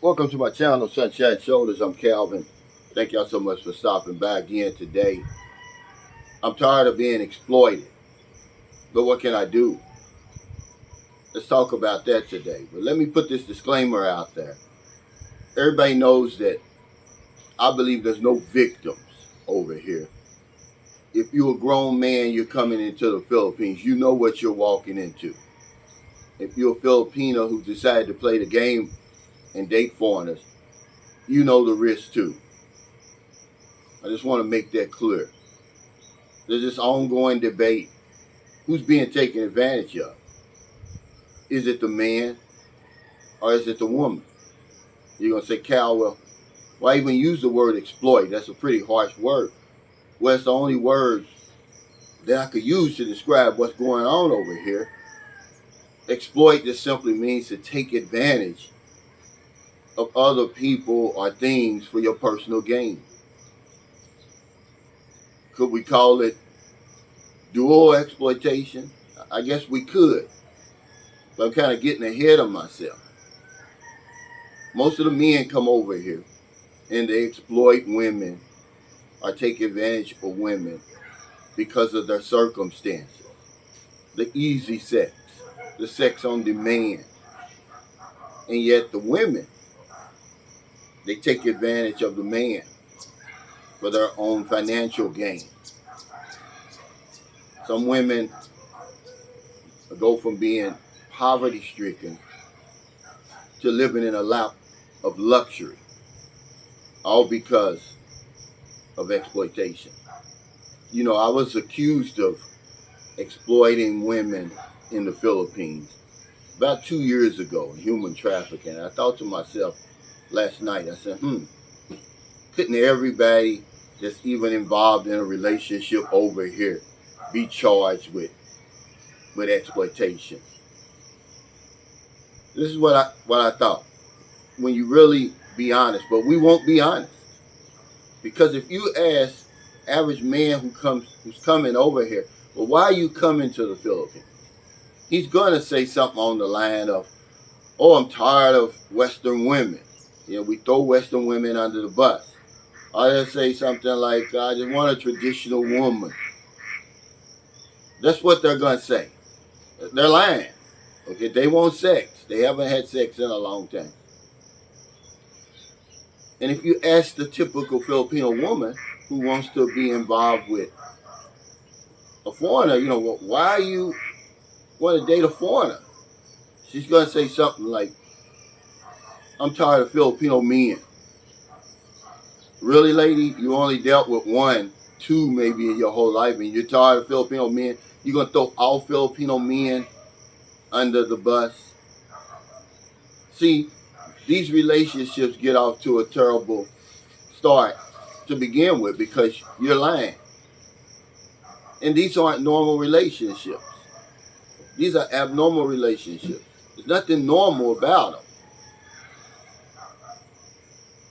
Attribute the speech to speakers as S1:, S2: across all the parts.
S1: Welcome to my channel, Sunshine Shoulders. I'm Calvin. Thank y'all so much for stopping by again today. I'm tired of being exploited, but what can I do? Let's talk about that today. But let me put this disclaimer out there. Everybody knows that I believe there's no victims over here. If you're a grown man, you're coming into the Philippines, you know what you're walking into. If you're a Filipino who decided to play the game and date foreigners, you know the risk too. I just want to make that clear. There's this ongoing debate. Who's being taken advantage of? Is it the man or is it the woman? You're going to say, Cal, well, why even use the word exploit? That's a pretty harsh word. Well, it's the only word that I could use to describe what's going on over here. Exploit just simply means to take advantage of other people or things for your personal gain. Could we call it dual exploitation? I guess we could. But I'm kind of getting ahead of myself. Most of the men come over here and they exploit women or take advantage of women because of their circumstances. The easy sex, the sex on demand. And yet the women, they take advantage of the man for their own financial gain. Some women go from being poverty stricken to living in a lap of luxury, all because of exploitation. You know, I was accused of exploiting women in the Philippines about 2 years ago, human trafficking. I thought to myself last night, I said, couldn't everybody that's even involved in a relationship over here be charged with exploitation? This is what I thought. When you really be honest, but we won't be honest. Because if you ask average man who's coming over here, well, why are you coming to the Philippines? He's going to say something on the line of, oh, I'm tired of Western women. You know, we throw Western women under the bus. Or they'll say something like, I just want a traditional woman. That's what they're going to say. They're lying. Okay, they want sex. They haven't had sex in a long time. And if you ask the typical Filipino woman who wants to be involved with a foreigner, you know, why you want to date a foreigner? She's going to say something like, I'm tired of Filipino men. Really, lady? You only dealt with one, two maybe in your whole life, and you're tired of Filipino men? You're going to throw all Filipino men under the bus? See, these relationships get off to a terrible start to begin with because you're lying. And these aren't normal relationships. These are abnormal relationships. There's nothing normal about them.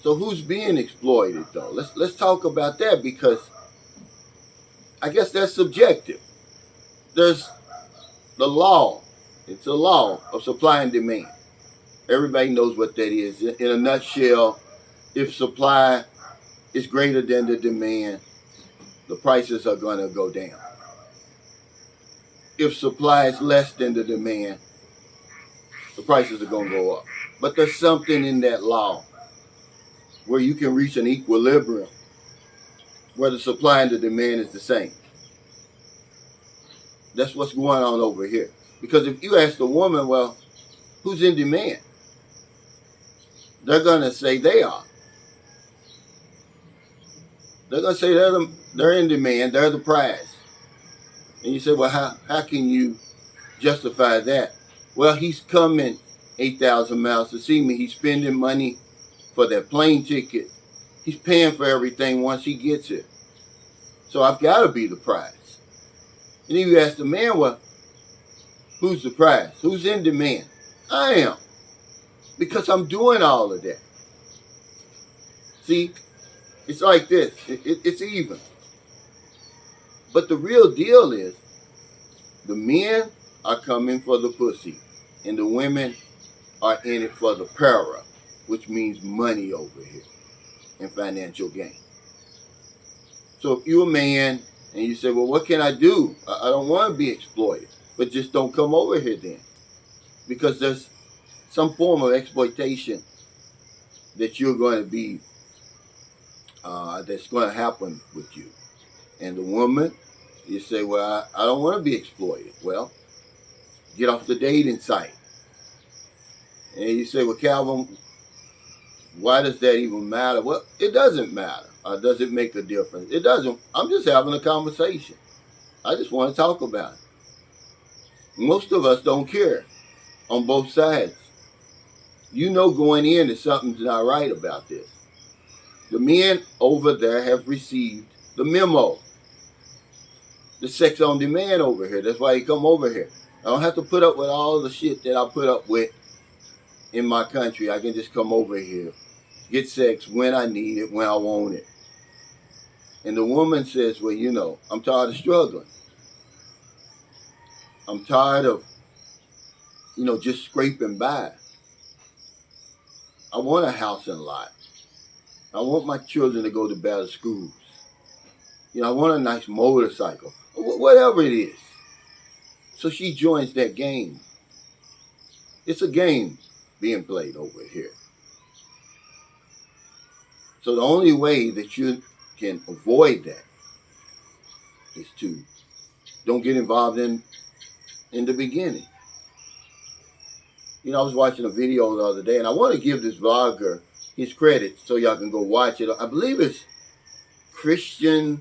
S1: So who's being exploited though? Let's talk about that, because I guess that's subjective. There's the law. It's a law of supply and demand. Everybody knows what that is. In a nutshell, if supply is greater than the demand, the prices are going to go down. If supply is less than the demand, the prices are going to go up. But there's something in that law where you can reach an equilibrium where the supply and the demand is the same. That's what's going on over here. Because if you ask the woman, well, who's in demand? They're going to say they are. They're going to say they're in demand, they're the prize. And you say, well, how can you justify that? Well, he's coming 8,000 miles to see me. He's spending money for that plane ticket. He's paying for everything once he gets here. So I've got to be the prize. And then you ask the man, well, who's the prize? Who's in demand? I am. Because I'm doing all of that. See, it's like this. It's even. But the real deal is the men are coming for the pussy and the women are in it for the para. which means money over here and financial gain. So if you're a man and you say, well, what can I do? I don't want to be exploited. But just don't come over here then. Because there's some form of exploitation that you're going to be, that's going to happen with you. And the woman, you say, well, I don't want to be exploited. Well, get off the dating site. And you say, well, Calvin, why does that even matter? Well, it doesn't matter. Does it make a difference? It doesn't. I'm just having a conversation. I just want to talk about it. Most of us don't care on both sides. You know going in that something's not right about this. The men over there have received the memo. The sex on demand over here. That's why you come over here. I don't have to put up with all the shit that I put up with in my country. I can just come over here, get sex when I need it, when I want it. And the woman says, well, you know, I'm tired of struggling. I'm tired of, you know, just scraping by. I want a house and lot. I want my children to go to better schools. You know, I want a nice motorcycle. Whatever it is. So she joins that game. It's a game being played over here. So the only way that you can avoid that is to don't get involved in the beginning. You know, I was watching a video the other day, and I want to give this vlogger his credit so y'all can go watch it. I believe it's a Christian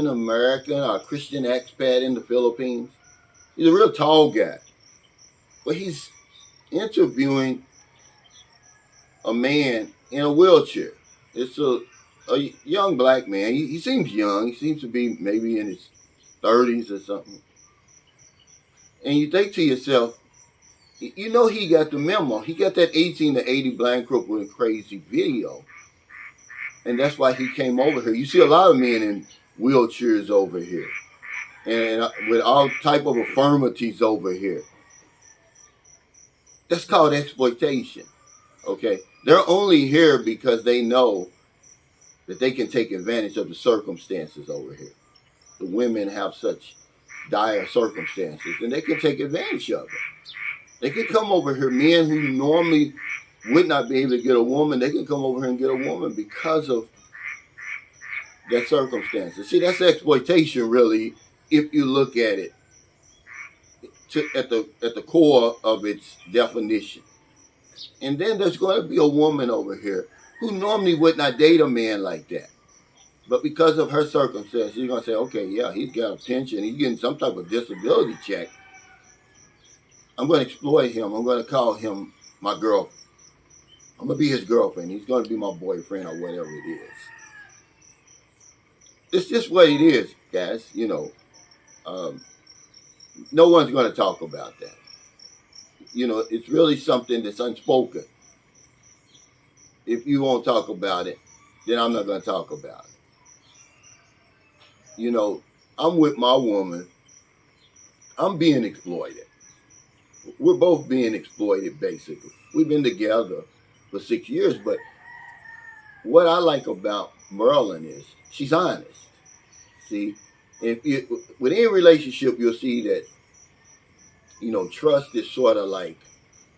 S1: American or a Christian expat in the Philippines. He's a real tall guy. But he's interviewing a man in a wheelchair. It's a young black man. He seems young. He seems to be maybe in his 30s or something. And you think to yourself, you know he got the memo. He got that 18 to 80 blind crook with a crazy video. And that's why he came over here. You see a lot of men in wheelchairs over here. And with all type of affirmities over here. That's called exploitation. Okay? They're only here because they know that they can take advantage of the circumstances over here. The women have such dire circumstances, and they can take advantage of it. They can come over here, men who normally would not be able to get a woman, they can come over here and get a woman because of that circumstances. See, that's exploitation, really, if you look at it at the core of its definition. And then there's going to be a woman over here who normally would not date a man like that. But because of her circumstances, you're going to say, okay, yeah, he's got a pension. He's getting some type of disability check. I'm going to exploit him. I'm going to call him my girlfriend. I'm going to be his girlfriend. He's going to be my boyfriend or whatever it is. It's just what it is, guys. You know, no one's going to talk about that. You know, it's really something that's unspoken. If you won't talk about it, then I'm not going to talk about it. You know, I'm with my woman. I'm being exploited. We're both being exploited, basically. We've been together for 6 years, but what I like about Merlin is she's honest. See, with any relationship, you'll see that, you know, trust is sort of like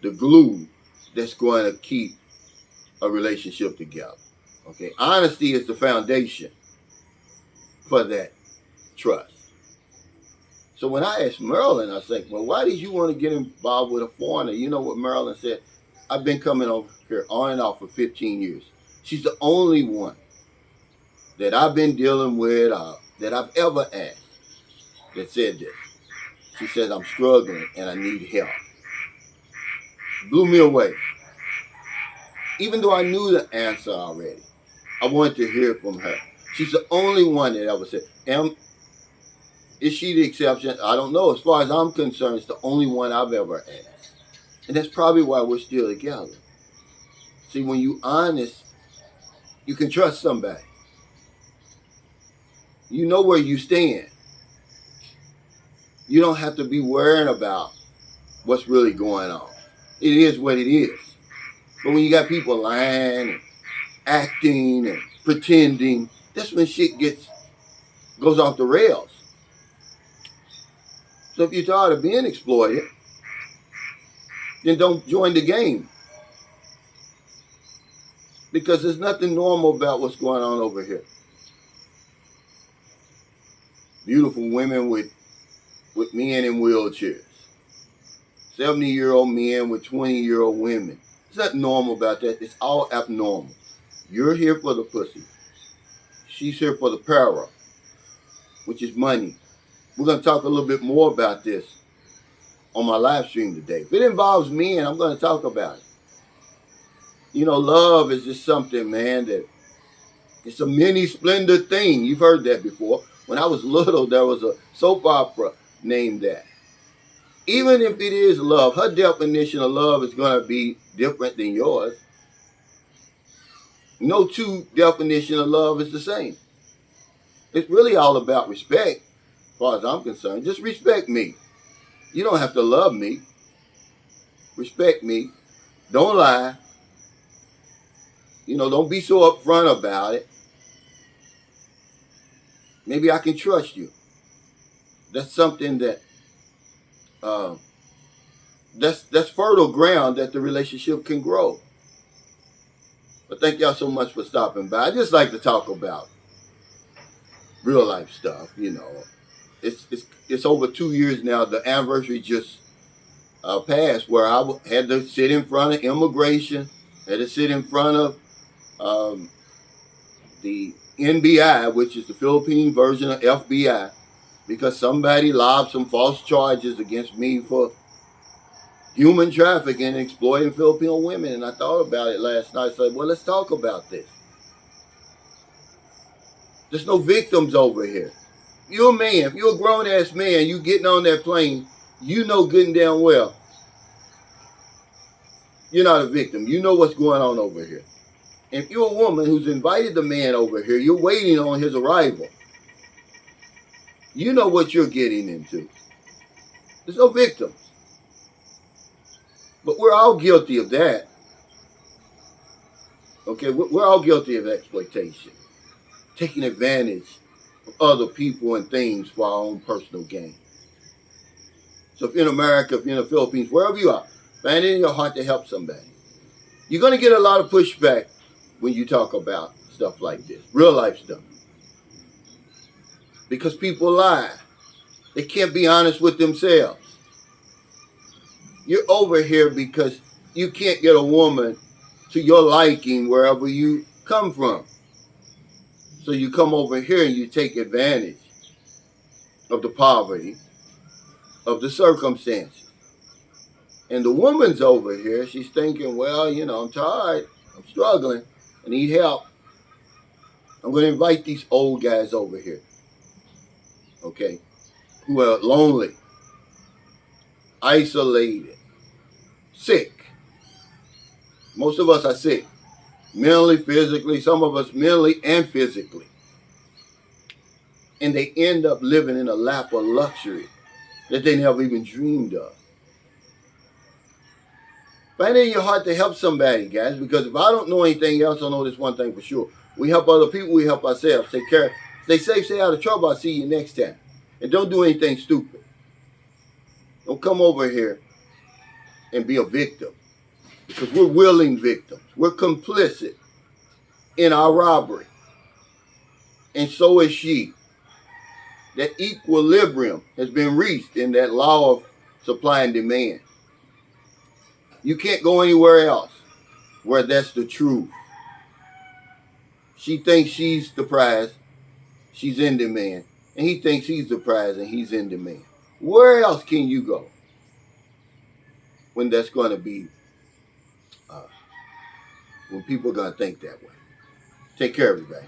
S1: the glue that's going to keep a relationship together. Okay, honesty is the foundation for that trust. So when I asked Merlin, I said, well, why did you want to get involved with a foreigner? You know what Merlin said? I've been coming over here on and off for 15 years. She's the only one that I've been dealing with, that I've ever asked, that said this. She says, I'm struggling and I need help. Blew me away. Even though I knew the answer already, I wanted to hear from her. She's the only one that ever said, is she the exception? I don't know. As far as I'm concerned, it's the only one I've ever asked. And that's probably why we're still together. See, when you're honest, you can trust somebody. You know where you stand. You don't have to be worrying about what's really going on. It is what it is. But when you got people lying and acting and pretending, that's when shit goes off the rails. So if you're tired of being exploited, then don't join the game. Because there's nothing normal about what's going on over here. Beautiful women with men in wheelchairs. 70-year-old men with 20-year-old women. There's nothing normal about that. It's all abnormal. You're here for the pussy. She's here for the para, which is money. We're going to talk a little bit more about this on my live stream today. If it involves men, I'm going to talk about it. You know, love is just something, man, that it's a mini splendid thing. You've heard that before. When I was little, there was a soap opera named that. Even if it is love, her definition of love is going to be different than yours. No two definition of love is the same. It's really all about respect, as far as I'm concerned. Just respect me. You don't have to love me. Respect me. Don't lie. You know, don't be so upfront about it. Maybe I can trust you. That's something that that's fertile ground that the relationship can grow. But thank y'all so much for stopping by. I just like to talk about real life stuff. You know, it's over 2 years now. The anniversary just passed where I had to sit in front of immigration, had to sit in front of the NBI, which is the Philippine version of FBI, because somebody lobbed some false charges against me for human trafficking and exploiting Filipino women. And I thought about it last night. I said, well, let's talk about this. There's no victims over here. You're a man. If you're a grown-ass man, you getting on that plane, you know good and damn well you're not a victim. You know what's going on over here. And if you're a woman who's invited the man over here, you're waiting on his arrival. You know what you're getting into. There's no victims. But we're all guilty of that. Okay, we're all guilty of exploitation. Taking advantage of other people and things for our own personal gain. So if you're in America, if you're in the Philippines, wherever you are, find it in your heart to help somebody. You're going to get a lot of pushback when you talk about stuff like this, real life stuff. Because people lie. They can't be honest with themselves. You're over here because you can't get a woman to your liking wherever you come from. So you come over here and you take advantage of the poverty, of the circumstances. And the woman's over here, she's thinking, well, you know, I'm tired, I'm struggling, I need help. I'm going to invite these old guys over here, okay, who are lonely, isolated, sick. Most of us are sick, mentally, physically, some of us mentally and physically. And they end up living in a lap of luxury that they never even dreamed of. Find it in your heart to help somebody, guys, because if I don't know anything else, I know this one thing for sure. We help other people, we help ourselves. Take care. Stay safe, stay out of trouble. I'll see you next time. And don't do anything stupid. Don't come over here and be a victim, because we're willing victims. We're complicit in our robbery. And so is she. That equilibrium has been reached in that law of supply and demand. You can't go anywhere else where that's the truth. She thinks she's the prize, she's in demand. And he thinks he's the prize and he's in demand. Where else can you go when that's going to be, when people are going to think that way? Take care, everybody.